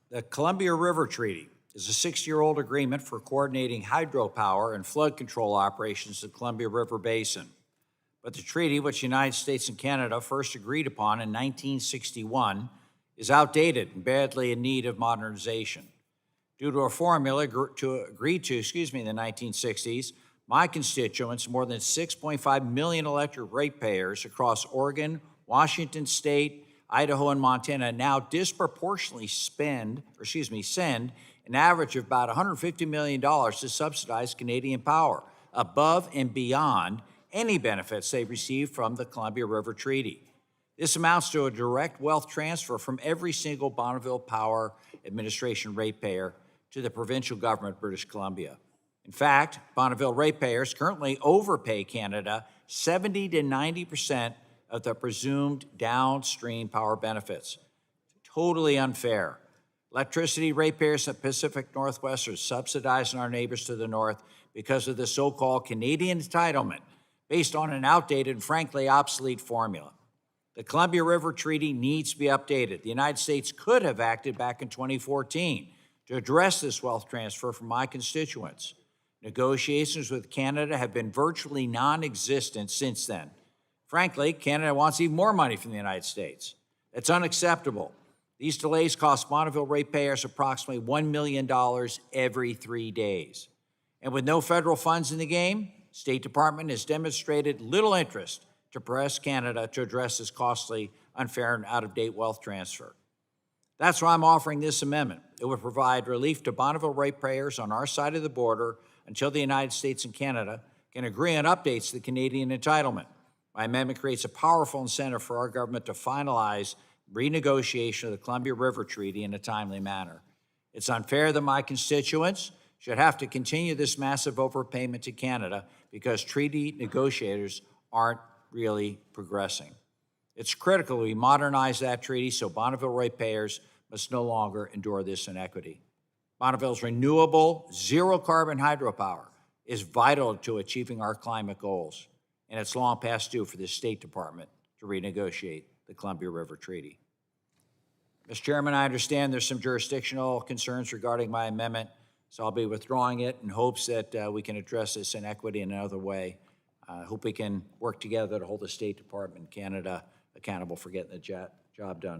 The Columbia River Treaty is a 6-year-old agreement for coordinating hydropower and flood control operations in the Columbia River Basin. But the treaty, which the United States and Canada first agreed upon in 1961, is outdated and badly in need of modernization. Due to a formula agreed to in the 1960s, my constituents, more than 6.5 million electric ratepayers across Oregon, Washington State, Idaho, and Montana, now disproportionately send an average of about $150 million to subsidize Canadian power, above and beyond any benefits they receive from the Columbia River Treaty. This amounts to a direct wealth transfer from every single Bonneville Power Administration ratepayer to the provincial government of British Columbia. In fact, Bonneville ratepayers currently overpay Canada 70 to 90% of the presumed downstream power benefits. Totally unfair. Electricity ratepayers in the Pacific Northwest are subsidizing our neighbors to the north because of the so-called Canadian entitlement based on an outdated and frankly obsolete formula. The Columbia River Treaty needs to be updated. The United States could have acted back in 2014 to address this wealth transfer from my constituents. Negotiations with Canada have been virtually non-existent since then. Frankly, Canada wants even more money from the United States. That's unacceptable. These delays cost Bonneville ratepayers approximately $1 million every 3 days. And with no federal funds in the game, State Department has demonstrated little interest to press Canada to address this costly, unfair, and out-of-date wealth transfer. That's why I'm offering this amendment. It would provide relief to Bonneville ratepayers on our side of the border until the United States and Canada can agree on updates to the Canadian entitlement. My amendment creates a powerful incentive for our government to finalize renegotiation of the Columbia River Treaty in a timely manner. It's unfair that my constituents should have to continue this massive overpayment to Canada because treaty negotiators aren't really progressing. It's critical we modernize that treaty so Bonneville ratepayers must no longer endure this inequity. Bonneville's renewable, zero-carbon hydropower is vital to achieving our climate goals, and it's long past due for the State Department to renegotiate the Columbia River Treaty. Mr. Chairman, I understand there's some jurisdictional concerns regarding my amendment, so I'll be withdrawing it in hopes that we can address this inequity in another way. I hope we can work together to hold the State Department and Canada accountable for getting the job done.